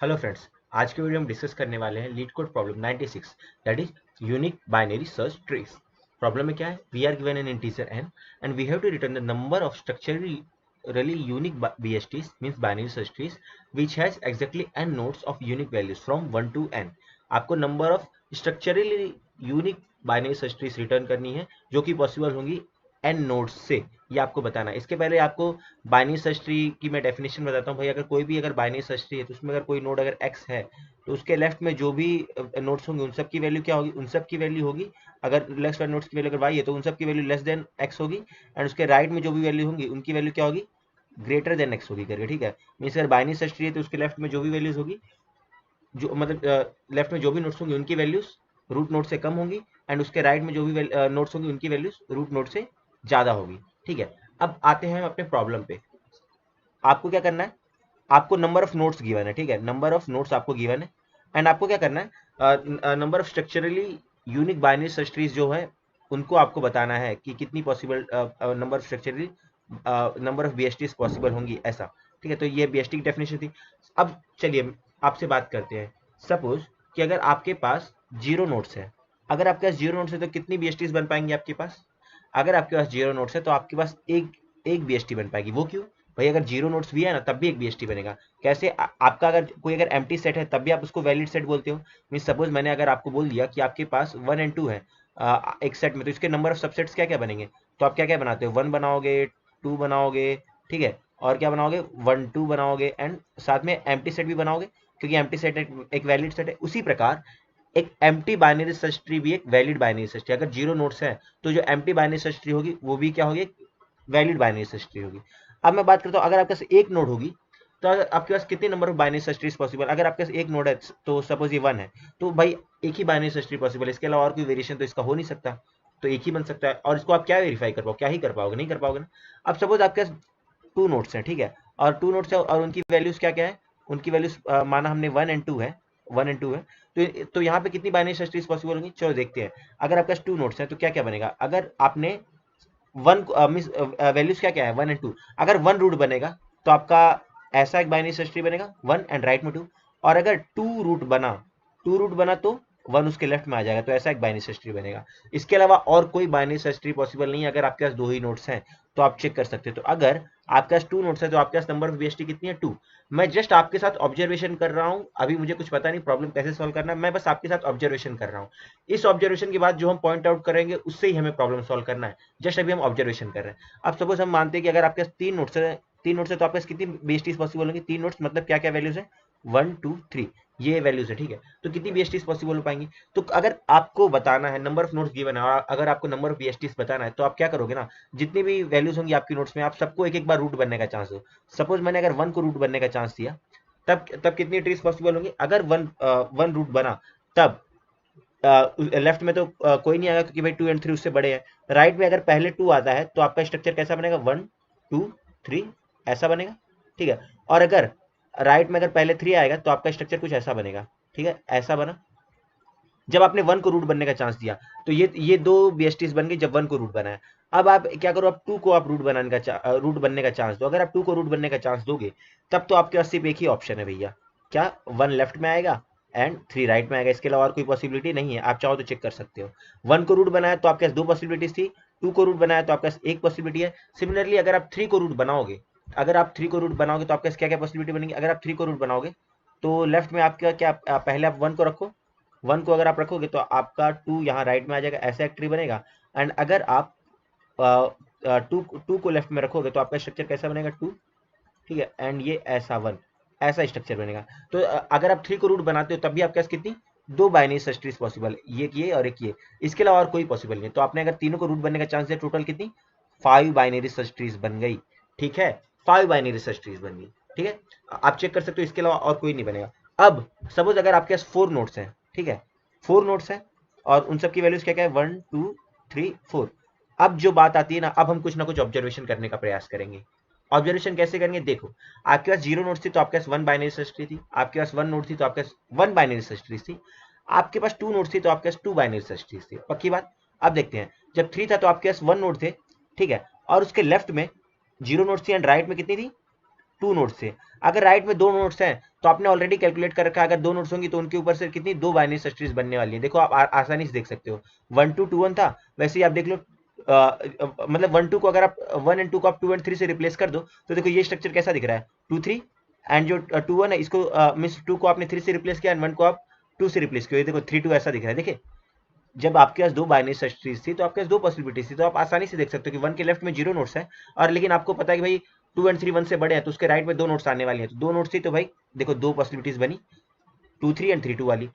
Hello friends, आज के video में डिस्कस करने वाले हैं LeetCode problem 96 that is unique binary search trees. Problem में क्या है? We are given an integer n and we have to return the number of structurally unique BSTs means binary search trees which has exactly n nodes of unique values from 1 to n। आपको number of structurally unique binary search trees return करनी है जो कि possible होंगी n nodes से, ये आपको बताना है। इसके पहले आपको बाइनरी सर्च ट्री की मैं डेफिनेशन बताता हूँ। भाई अगर कोई भी अगर बाइनरी सर्च ट्री है तो उसमें अगर कोई नोड अगर x है तो उसके लेफ्ट में जो भी नोड्स होंगे उन सब की वैल्यू क्या होगी? उन सब की वैल्यू होगी, अगर लेफ्ट वाले नोड्स की वैल्यू अगर y है तो उन सब की वैल्यू लेस देन x होगी, एंड उसके राइट में जो भी वैल्यू होंगी उनकी वैल्यू क्या होगी? ग्रेटर देन x होगी करके, ठीक है। मीन्स अगर बाइनरी सर्च ट्री है तो उसके लेफ्ट में जो भी वैल्यूज होगी, जो मतलब लेफ्ट में जो भी नोड्स होंगी उनकी वैल्यूज रूट नोड से कम होंगी, एंड उसके राइट में जो भी नोड्स होंगी उनकी वैल्यूज रूट नोड से ज्यादा होगी, ठीक है। अब आते हैं हम अपने प्रॉब्लम पे। आपको क्या करना है? आपको नंबर ऑफ नोट्स गिवन है, ठीक है, नंबर ऑफ नोट्स आपको गिवन है, एंड आपको क्या करना है? Number of structurally unique binary search trees जो है उनको आपको बताना है कि कितनी possible number of structurally number of BSTs possible होंगी, ऐसा, ठीक है। तो ये बीएसटी की डेफिनेशन थी। अब चलिए आपसे बात करते हैं। सपोज कि अगर आपके पास जीरो नोट्स है, अगर आपके पास जीरो नोट्स है तो कितनी बीएसटीज बन पाएंगे आपके पास? अगर आपके पास जीरो नोट्स है तो आपके पास एक एक बीएसटी बन पाएगी। वो क्यों भाई? अगर जीरो नोट्स भी है ना तब भी एक बीएसटी बनेगा। कैसे? आपका अगर कोई अगर एम्प्टी सेट है तब भी आप उसको वैलिड सेट बोलते हो। मीन सपोज मैंने अगर आपको बोल दिया कि आपके पास 1 एंड 2 है एक सेट में, तो इसके नंबर ऑफ सबसेट्स क्या क्या बनेंगे? तो आप क्या क्या बनाते हो? 1 बनाओगे, 2 बनाओगे, ठीक है, और क्या बनाओगे? 1 2 बनाओगे, एंड साथ में एम्प्टी सेट भी बनाओगे, क्योंकि एम्प्टी सेट एक वैलिड सेट है। उसी प्रकार एक एम्प्टी बाइनरी सर्च ट्री भी एक वैलिड बाइनरी सर्च ट्री। अगर जीरो नोड्स है तो जो एम्प्टी बाइनरी सर्च ट्री होगी वो भी क्या होगी? वैलिड बाइनरी सर्च ट्री होगी। अब मैं बात करता हूँ, अगर आपके पास एक नोड होगी तो आपके पास कितने number of binary search trees possible? अगर आपके पास एक नोड है तो सपोज ये 1 है, तो भाई एक ही बाइनरी सर्च ट्री पॉसिबल है, इसके अलावा और कोई वेरिएशन तो इसका हो नहीं सकता, तो एक ही बन सकता है। और इसको आप क्या वेरीफाई कर पाओगे? क्या ही कर पाओगे? नहीं कर पाओगे ना। अब सपोज आपके पास टू नोट्स हैं, ठीक है, और टू नोट्स है और उनकी वैल्यूज क्या क्या है? उनकी वैल्यूज माना हमने 1 एंड 2 है, 1 एंड 2 है, तो यहाँ पे कितनी बाइनरी सर्च ट्रीज पॉसिबल होंगी? चलो देखते हैं। अगर आपके पास टू नोट्स हैं तो क्या क्या बनेगा? अगर आपने वन मीन्स वैल्यूज क्या क्या है? 1 एंड 2। अगर वन रूट बनेगा तो आपका ऐसा एक बाइनरी सर्च ट्री बनेगा, 1 एंड राइट में 2। और अगर टू रूट बना तो 1 उसके लेफ्ट में आ जाएगा, तो ऐसा एक बाइनरी सर्च ट्री बनेगा। इसके अलावा और कोई बाइनरी सर्च ट्री पॉसिबल नहीं है। अगर आपके पास दो ही नोट्स हैं तो आप चेक कर सकते हो। तो अगर आपके पास टू नोट्स है तो आपके पास नंबर ऑफ बीएसटी कितनी है? 2। मैं जस्ट आपके साथ ऑब्जर्वेशन कर रहा हूँ, अभी मुझे कुछ पता नहीं प्रॉब्लम कैसे सॉल्व करना है, मैं बस आपके साथ ऑब्जर्वेशन कर रहा हूँ। इस ऑब्जर्वेशन के बाद जो हम पॉइंट आउट करेंगे उससे ही हमें प्रॉब्लम सॉल्व करना है। जस्ट अभी हम ऑब्जर्वेशन कर रहे हैं। अब सपोज हम मानते हैं कि अगर आपके पास तीन नोट्स है तो आपके पास कितनी बीएसटीज पॉसिबल होंगी? तीन नोट्स मतलब क्या क्या वैल्यूज है? 1 2 3, ये वैल्यूज है, ठीक है। तो कितनी बीएसटीज पॉसिबल हो पाएंगी? तो अगर आपको बताना है नंबर ऑफ नोट्स गिवन है और अगर आपको नंबर ऑफ बीएसटीज बताना है तो आप क्या करोगे ना, जितनी भी वैल्यूज होंगी आपकी नोट्स में आप सबको एक एक बार रूट बनने का चांस दो। सपोज मैंने अगर 1 को रूट बनने का चांस दिया, तब तब कितनी ट्रीज पॉसिबल होंगी? अगर वन रूट बना तब लेफ्ट में तो कोई नहीं आएगा क्योंकि भाई 2 एंड 3 उससे बड़े हैं। राइट में अगर पहले 2 आता है तो आपका स्ट्रक्चर कैसा बनेगा? 1 2 3 ऐसा बनेगा, ठीक है। और अगर राइट में अगर पहले 3 आएगा तो आपका स्ट्रक्चर कुछ ऐसा बनेगा, ठीक है, ऐसा बना। जब आपने 1 को रूट बनने का चांस दिया तो ये दो बीएसटीज बन गई जब 1 को रूट बनाया। अब आप क्या करो? आप 2 को आप रूट बनने का चांस दो। अगर आप 2 को रूट बनने का चांस दोगे तब तो आपके पास सिर्फ एक ही ऑप्शन है भैया, क्या? 1 लेफ्ट में आएगा एंड 3 राइट में आएगा, इसके अलावा और कोई पॉसिबिलिटी नहीं है। आप चाहो तो चेक कर सकते हो। 1 को रूट बनाया तो आपके पास दो पॉसिबिलिटीज थी, 2 को रूट बनाया तो आपके पास एक पॉसिबिलिटी है। सिमिलरली अगर आप 3 को रूट बनाओगे, तो आपके पास क्या क्या पॉसिबिलिटी बनेगी? अगर आप 3 को रूट बनाओगे तो लेफ्ट में आपका क्या, पहले आप 1 को रखो, 1 को अगर आप रखोगे तो आपका 2 यहाँ राइट में आ जाएगा, ऐसा एक ट्री बनेगा। एंड अगर आप टू को लेफ्ट में रखोगे तो आपका स्ट्रक्चर कैसा बनेगा? 2, ठीक है, एंड ये ऐसा 1, ऐसा स्ट्रक्चर बनेगा। तो अगर आप 3 को रूट बनाते हो तब भी आपके पास कितनी? दो बाइनरी सर्च ट्रीज पॉसिबल, एक ये और एक ये, इसके अलावा और कोई पॉसिबल नहीं। तो आपने अगर तीनों को रूट बनने का चांस दिया, टोटल कितनी? 5 बाइनरी सर्च ट्रीज बन गई, ठीक है, 5 बाइनरी सर्च ट्रीज बन गई, ठीक है। आप चेक कर सकते हो, इसके अलावा और कोई नहीं बनेगा। अब सपोज अगर आपके पास 4 नोट्स हैं, ठीक है, 4 नोट्स हैं और उन सब की वैल्यूज क्या क्या है? 1 2 3 4। अब जो बात आती है ना, अब हम कुछ ना कुछ ऑब्जर्वेशन करने का प्रयास करेंगे। ऑब्जर्वेशन कैसे करेंगे? देखो, आपके पास जीरो नोट्स थी तो आपके पास 1 बाइनरी सर्च ट्री थी, आपके पास 1 नोट थी तो आपके पास 1 बाइनरी सर्च ट्री थी, आपके पास 2 नोट्स थी तो आपके पास 2 बाइनरी सर्च ट्रीज थी, पक्की बात। अब देखते हैं, जब 3 था तो आपके पास 1 नोट थे, ठीक है, और उसके लेफ्ट में जीरो नोट्स थी एंड राइट में कितनी थी? 2 नोड्स थे। अगर राइट में 2 नोड्स हैं तो आपने ऑलरेडी कैलकुलेट कर रखा है, अगर 2 नोड्स होंगी तो उनके ऊपर से कितनी 2 बाइनरी सर्च ट्रीज बनने वाली है। देखो आप आसानी से देख सकते हो 1 2 2 1 था, वैसे ही आप देख लो मतलब 1 2 को अगर आप 1 एंड 2 को आप 2 एंड 3 से रिप्लेस कर दो तो देखो ये स्ट्रक्चर कैसा दिख रहा है 2 3 एंड जो 2 1 है इसको मींस 2 को आपने 3 से रिप्लेस किया एंड 1 को आप 2 से रिप्लेस किया। ये देखो 3 2 ऐसा दिख रहा है। देखिए जब आपके पास 2 बाइनरी सर्च ट्रीज थी तो आपके पास 2 पॉसिबिलिटीज थी, तो आप आसानी से देख सकते हो कि 1 के लेफ्ट में 0 नोड्स है और लेकिन आपको पता है कि भाई 2 एंड 3 1 से बड़े हैं तो उसके राइट में 2 नोड्स आने वाले हैं, तो 2 नोड्स थी तो भाई देखो 2 पॉसिबिलिटीज बनी 2 3 एंड 3 2 वाली।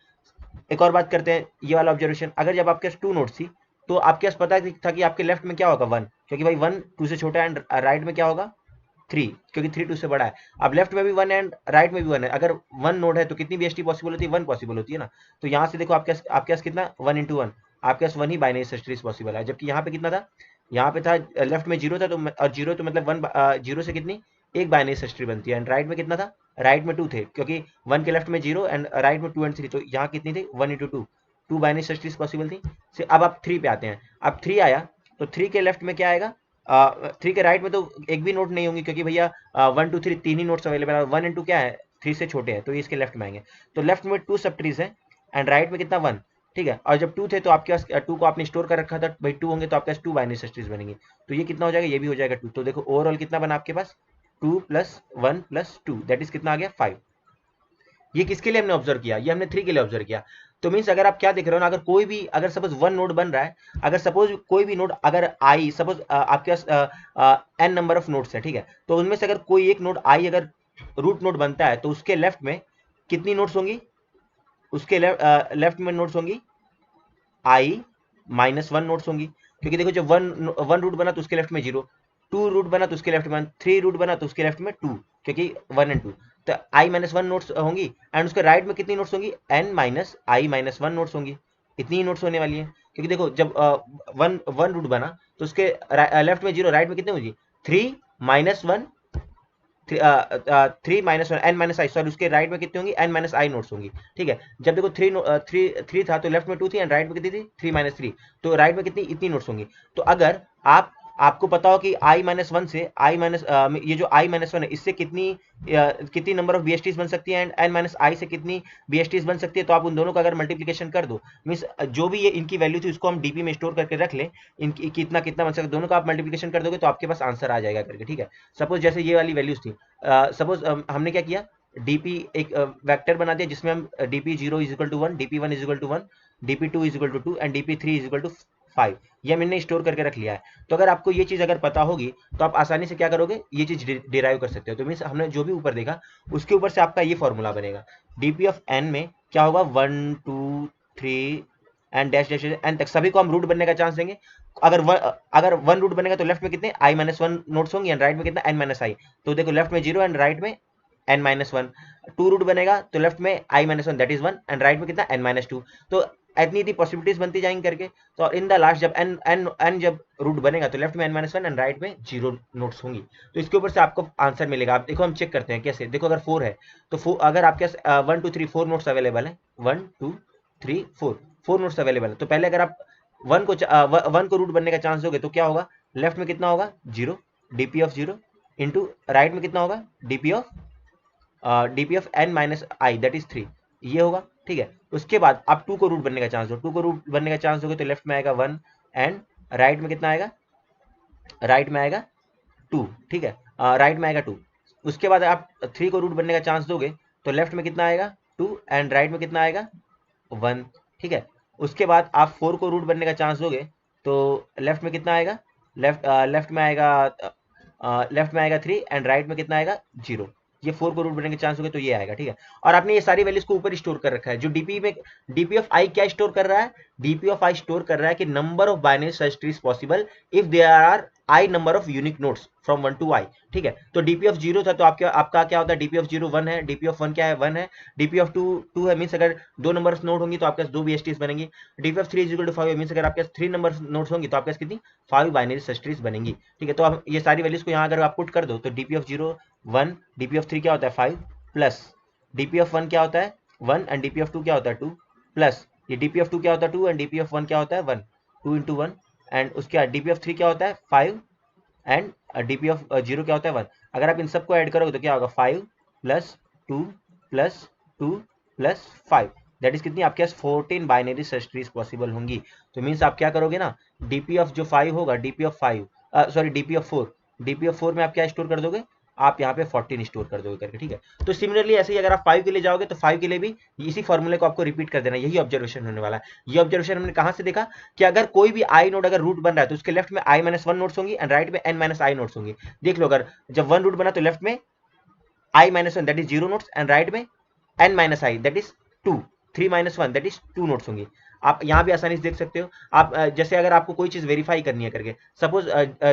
एक और बात करते हैं ये वाला ऑब्जर्वेशन, अगर जब आपके पास 2 नोड्स थी तो आपके पास पता था कि आपके लेफ्ट में क्या होगा 1, क्योंकि भाई 1 2 से छोटा है एंड राइट में क्या होगा 3, क्योंकि 3 2 से बड़ा है। अब लेफ्ट में भी 1 एंड राइट में भी 1 है, अगर 1 नोड है तो कितनी बीएसटी पॉसिबल होती है 1 पॉसिबल होती है ना। तो यहाँ से देखो आपके पास कितना 1 इंटू 1, आपके पास 1 ही बाइनरी सर्च ट्रीज पॉसिबल है, जबकि यहाँ पे कितना था, यहाँ पे था लेफ्ट में 0 था तो और 0 तो मतलब 1 0 से कितनी एक बाइनरी सर्च ट्री बनती है एंड राइट में कितना था, राइट में 2 थे, क्योंकि 1 के लेफ्ट में 0 एंड राइट में 2 एंड 3, तो यहाँ कितनी थी 1 into 2, 2 binary search trees possible थी। अब आप 3 पे आते हैं, अब 3 आया तो 3 के लेफ्ट में क्या आएगा, 3 के राइट में तो एक भी नोट नहीं होंगी क्योंकि भैया 1 2 3 तीन ही नोट्स अवेलेबल है, 1 एंड 2 क्या है 3 से छोटे हैं तो ये इसके लेफ्ट में आएंगे। तो लेफ्ट में 2 सब ट्रीज है एंड राइट में कितना 1, ठीक है। और जब 2 थे तो आपके पास 2 को आपने स्टोर कर रखा था, भाई 2 होंगे तो आपके पास 2 बाइनरी सर्च ट्रीज बनेंगे, तो ये कितना हो जाएगा, ये भी हो जाएगा 2। तो देखो ओवरऑल कितना बना आपके पास 2 प्लस 1 प्लस 2 दैट इज कितना आ गया 5। ये किसके लिए हमने ऑब्जर्व किया, ये हमने 3 के लिए ऑब्जर्व किया। तो मीन्स अगर आप क्या देख रहे हो ना, अगर कोई भी अगर सपोज 1 नोड बन रहा है, अगर सपोज कोई भी नोड अगर आई सपोज आपके पास n नंबर ऑफ नोड्स है, ठीक है, तो उनमें से अगर कोई एक नोड आई अगर रूट नोड बनता है तो उसके लेफ्ट में कितनी नोड्स होंगी, उसके लेफ्ट में नोड्स होंगी आई -1 नोड्स होंगी, क्योंकि देखो जब वन रूट बना तो उसके लेफ्ट में 0, 2 रूट बना तो उसके लेफ्ट में 1, 3 रूट बना तो उसके लेफ्ट में 2, क्योंकि 1 एंड 2, तो आई -1 नोट्स होंगी एंड उसके राइट में कितनी नोट्स होंगी n माइनस आई -1 नोट्स होंगी, इतनी ही नोट्स होने वाली है। क्योंकि देखो जब वन रूट बना तो उसके लेफ्ट में 0 राइट में कितनी होगी 3 -1 3 -1 n माइनस आई, सॉरी उसके राइट में कितनी होंगी n माइनस आई नोट्स होंगी, ठीक है। जब देखो 3 था तो लेफ्ट में 2 थी एंड राइट में कितनी थी 3 -3, तो राइट में कितनी इतनी नोट्स होंगी। तो अगर आपको पता हो कि i -1 से i माइनस ये जो i -1 है इससे कितनी नंबर ऑफ बीएसटीज बन सकती है एंड n माइनस आई से कितनी बीएसटीज बन सकती है, तो आप उन दोनों का अगर मल्टीप्लिकेशन कर दो मीन्स जो भी ये इनकी वैल्यू थी उसको हम डीपी में स्टोर करके रख लें, इनकी कितना कितना बन सकता है, दोनों का आप मल्टीप्लिकेशन कर दोगे तो आपके पास आंसर आ जाएगा करके, ठीक है। सपोज जैसे ये वाली वैल्यूज थी, सपोज हमने क्या किया dp एक वेक्टर बना दिया जिसमें हम dp0 is equal to 1, dp1 is equal to 1, dp2 is equal to 2 and dp3 is equal to 5, ये मैंने स्टोर करके रख लिया है। तो अगर आपको ये चीज अगर पता होगी तो आप आसानी से क्या करोगे ये चीज डिराइव कर सकते हो। तो मीन्स हमने जो भी ऊपर देखा उसके ऊपर से आपका ये फॉर्मूला बनेगा, dp ऑफ n में क्या होगा 1 2 3 एंड डैश डैश एन तक सभी को हम रूट बनने का चांस देंगे। अगर वन रूट बनेगा तो लेफ्ट में कितने i -1 नोट्स होंगे एंड राइट में कितना n माइनस आई, तो देखो लेफ्ट में 0 एंड राइट में n -1, 2 रूट बनेगा तो लेफ्ट में i -1 that is 1 and right में कितना n -2, तो इतनी पॉसिबिलिटीज बनती जाएंगी करके। तो इन द लास्ट जब n जब रूट बनेगा तो लेफ्ट में n-1 एंड राइट में 0 नोट्स होंगी, तो इसके ऊपर से आपको आंसर मिलेगा। आप देखो हम चेक करते हैं कैसे, देखो अगर 4 है तो अगर आपके पास 1 2 3 4 नोट्स अवेलेबल है, 1 2 3 4 नोट्स अवेलेबल है, तो पहले अगर आप 1 को रूट बनने का चांस दोगे तो क्या होगा, लेफ्ट में कितना होगा 0 dp ऑफ 0 इंटू राइट में कितना होगा dp of n minus i that is 3, ये होगा, ठीक है। उसके बाद आप 2 को रूट बनने का चांस दो, 2 को रूट बनने का चांस दोगे तो लेफ्ट में आएगा 1 एंड राइट में कितना आएगा, राइट में आएगा 2, ठीक है, राइट में आएगा 2। उसके बाद आप 3 को रूट बनने का चांस दोगे तो लेफ्ट में कितना आएगा 2 एंड राइट में कितना आएगा 1, ठीक है। उसके बाद आप 4 को रूट बनने का चांस दोगे तो लेफ्ट में कितना आएगा, लेफ्ट में आएगा 3 एंड राइट में कितना आएगा 0, ये 4 को रूट बनने के चांस हो गए तो ये आएगा, ठीक है। और आपने ये सारी वैल्यूज को ऊपर स्टोर कर रखा है। जो डीपी में डीपी ऑफ आई क्या स्टोर कर रहा है, डीपी ऑफ आई स्टोर कर रहा है कि number of binary search trees possible if there are i number of unique nodes from 1 to i, ठीक है। तो डीपी ऑफ 0 था तो आपका क्या होता है, डीपी ऑफ 0 1 है, डीपी ऑफ 1 क्या है 1 है, डीपी ऑफ 2 2 है, मींस अगर 2 नंबर ऑफ नोड होंगी तो आपके पास 2 बीएसटीज बनेंगी। DP of 3 is equal to 5 means अगर आपके पास 3 नंबर नोड्स होंगी तो आपके पास कितनी 5 बाइनरी सर्च ट्रीज बनेंगी, ठीक है। तो अब ये सारी वैल्यूज को यहाँ अगर आप पुट कर दो तो डीपी ऑफ 0 1, डीपी ऑफ 3 क्या होता है 5 प्लस डीपी ऑफ 1 क्या होता है 1 एंड डीपी ऑफ 2 क्या होता है 2 प्लस ये डीपी ऑफ 2 क्या होता है 2 एंड डीपी ऑफ 1 क्या होता है 1, 2 into 1 एंड उसके बाद डीपी ऑफ 3 क्या होता है 5 एंड डीपी ऑफ 0 क्या होता है 1। अगर आप इन सबको ऐड करोगे तो क्या होगा 5 plus 2 plus 2 plus 5, that is कितनी आपके पास 14 बाइनरी सर्च ट्रीज पॉसिबल होंगी। तो मीन्स आप क्या करोगे ना, डीपी ऑफ जो 5 होगा, DP of 5 sorry DP of 4, DP of 4 में आप क्या स्टोर कर दोगे, आप यहाँ पे 14 स्टोर कर दोगे करके, ठीक है। तो सिमिलरली ऐसे ही अगर आप 5 के लिए जाओगे तो 5 के लिए भी इसी फॉर्मूले को आपको रिपीट कर देना, यही ऑब्जर्वेशन होने वाला है। ये ऑब्जर्वेशन हमने कहाँ से देखा कि अगर कोई भी आई नोड अगर रूट बन रहा है तो उसके लेफ्ट में i माइनस 1 नोड्स होंगी एंड राइट में n माइनस आई नोड्स होंगी। देख लो, अगर जब 1 रूट बना तो लेफ्ट में i minus 1 that is 0 nodes and right में n minus i that is 2, 3 minus 1 that is 2 nodes होंगी। आप यहाँ भी आसानी से देख सकते हो। आप जैसे अगर आपको कोई चीज वेरीफाई करनी है करके, सपोज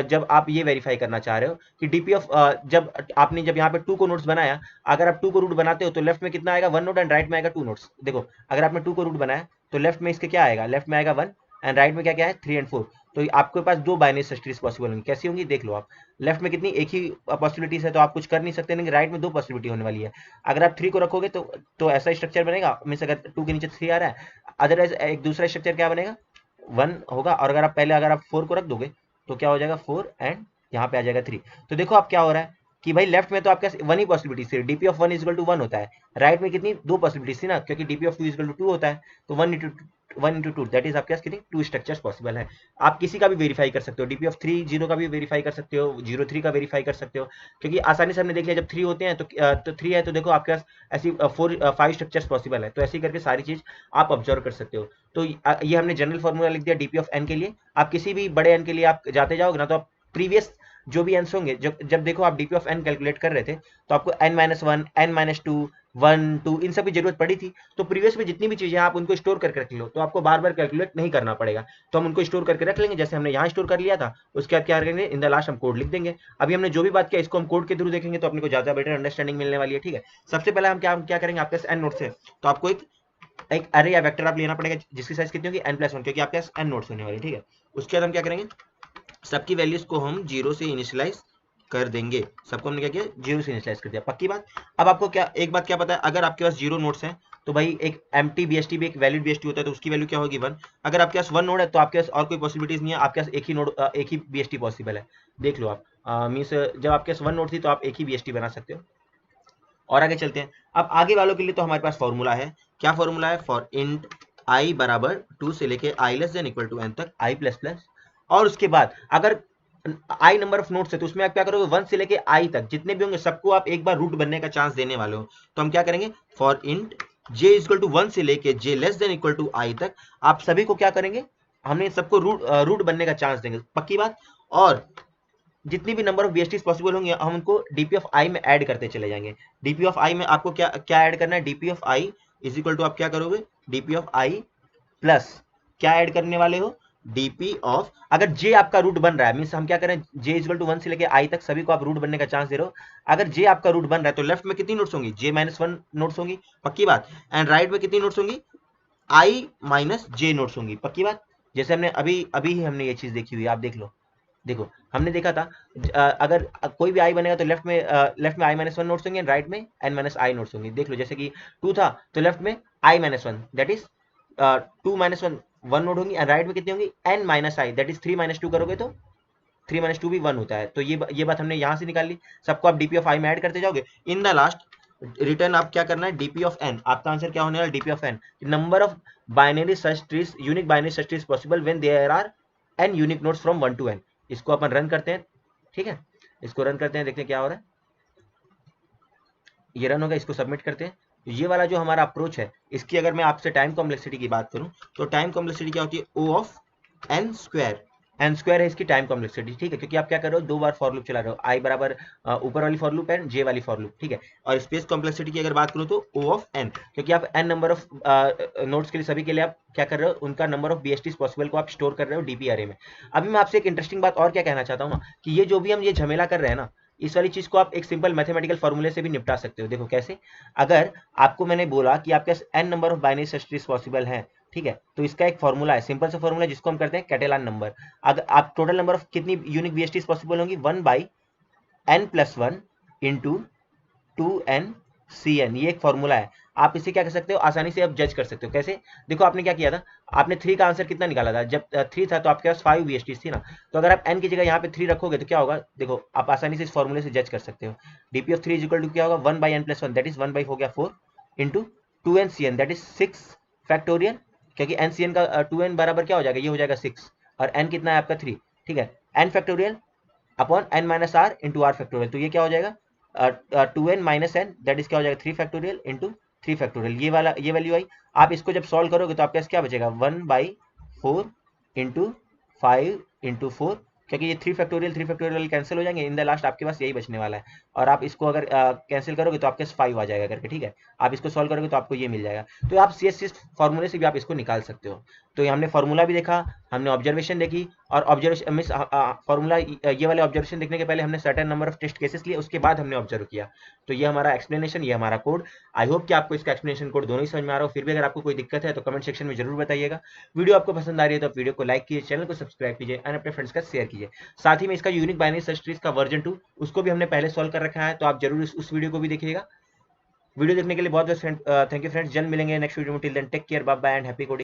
जब आप ये वेरीफाई करना चाह रहे हो कि डीपी ऑफ जब आपने जब यहाँ पे 2 को नोड्स बनाया, अगर आप 2 को रूट बनाते हो तो लेफ्ट में कितना आएगा 1 नोड एंड राइट में आएगा 2 नोड्स। देखो, अगर आपने 2 को रूट बनाया तो लेफ्ट में इसके क्या आएगा, लेफ्ट में आएगा 1 एंड राइट में क्या क्या है 3 एंड 4। तो आपके पास दो बाइनरी सर्च ट्रीज पॉसिबल होंगी। कैसी होंगी देख लो आप, लेफ्ट में कितनी एक ही पॉसिबिलिटीज है तो आप कुछ कर नहीं सकते, लेकिन राइट में दो पॉसिबिलिटी होने वाली है। अगर आप 3 को रखोगे तो ऐसा स्ट्रक्चर बनेगा, मीन्स अगर 2 के नीचे 3 आ रहा है, अदरवाइज एक दूसरा स्ट्रक्चर क्या बनेगा 1 होगा। और अगर आप पहले अगर आप 4 को रख दोगे तो क्या हो जाएगा 4 एंड यहाँ पे आ जाएगा 3। तो देखो आप क्या हो रहा है कि भाई लेफ्ट में तो आपके पास 1 ही पॉसिबिलिटी थी, डीपी ऑफ 1 इक्वल टू 1 होता है। राइट में कितनी दो पॉसिबिलिटीज थी ना, क्योंकि डीपी ऑफ 2 इक्वल टू 2 होता है, तो 1 इंटू 2 दैट इज आपके पास कितनी 2 स्ट्रक्चर्स पॉसिबल है। आप किसी का भी वेरीफाई कर सकते हो, डीपी ऑफ 3 0 का भी वेरीफाई कर सकते हो, 0 3 का वेरीफाई कर सकते हो, क्योंकि आसानी से हमने देख लिया जब 3 होते हैं तो 3 है तो देखो आपके पास ऐसी 5 स्ट्रक्चर्स पॉसिबल है। तो ऐसी करके सारी चीज आप ऑब्जर्व कर सकते हो। तो ये हमने जनरल फॉर्मूला लिख दिया डीपी ऑफ एन के लिए। आप किसी भी बड़े एन के लिए आप जाते जाओगे ना तो आप प्रीवियस जो भी एन्स होंगे, जब देखो आप डीपी ऑफ एन कैलकुलेट कर रहे थे तो आपको n माइनस 1 n माइनस 2 1 2 इन सब की जरूरत पड़ी थी। तो प्रीवियस में जितनी भी चीजें आप उनको स्टोर करके रख लो, तो आपको बार बार कैलकुलेट नहीं करना पड़ेगा। तो हम उनको स्टोर करके रख लेंगे, जैसे हमने यहाँ स्टोर कर लिया था। उसके बाद क्या करेंगे, इन द लास्ट हम कोड लिख देंगे। अभी हमने जो भी बात किया इसको हम कोड के थ्रू देखेंगे तो अपने को ज्यादा बेटर अंडरस्टैंडिंग मिलने वाली है, ठीक है। सबसे पहले हम क्या करेंगे, आपके पास n नोट्स है तो आपको एक अरे या वेक्टर आप लेना पड़ेगा जिसकी साइज कितनी होगी n+1, क्योंकि आपके पास n नोट्स होने वाली, ठीक है। उसके बाद हम क्या करेंगे, सबकी वैल्यूज को हम 0 से इनिशियलाइज कर देंगे। सबको हमने क्या किया 0 से इनिशियलाइज कर दिया, पक्की बात। अब आपको क्या एक बात क्या पता है, अगर आपके पास 0 नोड्स हैं तो भाई एक एम्प्टी बीएसटी भी एक वैलिड बीएसटी होता है, तो उसकी वैल्यू क्या होगी 1। अगर आपके पास 1 नोड है तो आपके पास और कोई पॉसिबिलिटीज नहीं है, आपके पास एक ही नोड एक ही बीएसटी पॉसिबल है। देख लो आप, मीन्स जब आपके पास 1 नोड थी तो आप एक ही बीएसटी बना सकते हो। और आगे चलते हैं। अब आगे वालों के लिए तो हमारे पास फॉर्मूला है। क्या फॉर्मूला है, फॉर इंट आई बराबर 2 से लेके i less than equal to n तक आई प्लस प्लस। और उसके बाद अगर आई नंबर ऑफ नोड्स है तो उसमें आप क्या करोगे 1 से लेके आई तक जितने भी होंगे सबको आप एक बार रूट बनने का चांस देने वाले हो। तो हम क्या करेंगे, for int j equal to 1 से लेके j less than equal to i तक आप सभी को क्या करेंगे, हमने सबको रूट बनने का चांस देंगे, पक्की बात। और जितनी भी नंबर ऑफ बीएसटीज पॉसिबल होंगे हम उनको डीपी ऑफ आई में ऐड करते चले जाएंगे। डीपी ऑफ आई में आपको क्या क्या ऐड करना है, DP of i is equal to आप क्या करोगे, डीपी ऑफ आई प्लस क्या ऐड करने वाले हो, डीपी ऑफ अगर जे आपका रूट बन रहा है, मीन्स हम क्या करें जे इक्वल टू 1 से लेके आई तक सभी को आप रूट बनने का चांस दे रहे हो। अगर जे आपका रूट बन रहा है तो लेफ्ट में कितनी नोट्स होंगी, जे माइनस 1 नोट्स होंगी, पक्की बात। एंड राइट में कितनी नोट्स होंगी, आई माइनस जे नोट्स होंगी, पक्की बात। जैसे हमने अभी ही हमने ये चीज देखी हुई है, आप देख लो। देखो हमने देखा था अगर कोई भी आई बनेगा तो लेफ्ट में आई माइनस 1 नोट्स होंगे, राइट में एन माइनस आई नोट्स होंगे। देख लो जैसे कि 2 था तो लेफ्ट में i minus 1 that is 2 minus 1 1 note होंगी, एंड राइट में कितनी होंगी n minus i that is 3 minus 2 करोगे तो 3 माइनस 2 भी 1 होता है। तो ये बात हमने यहाँ से निकाल ली। सबको आप डीपी ऑफ आई में ऐड करते जाओगे, इन द लास्ट रिटर्न आप क्या करना है, डीपी ऑफ एन। आपका आंसर क्या होने वाला, DP of n, number of binary search trees unique binary search trees possible when there are n unique nodes from 1 to n। इसको अपन रन करते हैं, ठीक है। इसको रन करते हैं, देखते हैं क्या हो रहा है। ये रन होगा, इसको सबमिट करते हैं। ये वाला जो हमारा अप्रोच है, इसकी अगर मैं आपसे टाइम कॉम्प्लेक्सिटी की बात करूं तो टाइम कॉम्प्लेक्सिटी क्या होती है, O of n square. N square है इसकी टाइम कॉम्प्लेक्सिटी, ठीक है, क्योंकि आप क्या कर रहे हो, दो बार फॉर लूप चला रहे हो, आई बराबर ऊपर वाली फॉर लूप एंड जे वाली फॉर लूप, ठीक है। और स्पेस कॉम्प्लेक्सिटी की अगर बात करूं तो ओ ऑफ एन, क्योंकि आप एन नंबर ऑफ नोड्स के लिए सभी के लिए आप क्या कर रहे हो, उनका नंबर ऑफ बीएसटीज पॉसिबल को आप स्टोर कर रहे हो डीपी अरे में। अभी मैं आपसे एक इंटरेस्टिंग बात और क्या कहना चाहता हूँ ना, कि ये जो भी हम ये झमेला कर रहे हैं ना, इस वाली चीज को आप एक सिंपल मैथमेटिकल फॉर्मूले से भी निपटा सकते हो। देखो कैसे, अगर आपको मैंने बोला कि आपके पास n number of binary search trees possible हैं, ठीक है, तो इसका एक फॉर्मूला है, सिंपल सा फॉर्मूला जिसको हम करते हैं कैटेलान नंबर। अगर आप टोटल नंबर ऑफ कितनी यूनिक बीएसटीज पॉसिबल होंगी, 1 by n+1 into 2n CN, ये एक फॉर्मूला है। आप इसे क्या कर सकते हो, आसानी से आप जज कर सकते हो। कैसे? देखो आपने क्या किया था, आपने 3 का आंसर कितना निकाला था, जब 3 था तो आपके पास 5 VSTs थी ना, तो अगर आप n की जगह यहाँ पे 3 रखोगे तो क्या होगा, देखो आप आसानी से इस फॉर्मूले से जज कर सकते हो। dp of 3 is equal to क्या होगा, 1/n+1 दैट इज 1 हो गया 4 into 2n that is 6 factorial, क्योंकि NCN का 2n बराबर क्या हो जाएगा, ये हो जाएगा 6, और n कितना है आपका 3, ठीक है, n factorial upon n minus r into r factorial, तो ये क्या हो जाएगा 2n minus N that is क्या हो जाएगा 3 फैक्टोरियल इंटू 3 फैक्टोरियल, ये वाला ये वैल्यू आई। आप इसको जब सॉल्व करोगे तो आपके पास क्या बचेगा, 1/4 इंटू 5 इंटू 4, क्योंकि ये 3 फैक्टोरियल कैंसिल हो जाएंगे, इन द लास्ट आपके पास यही बचने वाला है। और आप इसको अगर कैंसिल करोगे तो आपके पास 5 आ जाएगा करके, ठीक है, आप इसको सॉल्व करोगे तो आपको ये मिल जाएगा। तो आप इस फॉर्मूले से भी आप इसको निकाल सकते हो। तो ये हमने फॉर्मूला भी देखा, हमने ऑब्जर्वेशन देखी, और ऑब्जर्वेशन मींस फॉर्मूला, ये वाले ऑब्जर्वेशन देखने के पहले हमने certain number of test cases लिए, उसके बाद हमने ऑब्जर्व किया। तो ये हमारा एक्सप्लेनेशन, ये हमारा कोड। आई होप कि आपको इसका एक्सप्लेनेशन कोड दोनों ही समझ में आ रहा हो। फिर भी अगर आपको कोई दिक्कत है तो कमेंट सेक्शन में जरूर बताइएगा। वीडियो आपको पसंद आ रही है तो आप वीडियो को लाइक कीजिए, चैनल को सब्सक्राइब कीजिए और अपने फ्रेंड्स का शेयर कीजिए। साथ ही में इसका यूनिक बाइनरी सर्च ट्रीज का वर्जन 2 उसको भी हमने पहले सॉल्व कर रखा है, तो आप जरूर उस वीडियो को भी देखिएगा। वीडियो देखने के लिए बहुत बहुत थैंक यू फ्रेंड्स, जल्द मिलेंगे नेक्स्ट वीडियो में। Till then take care, bye bye and happy coding.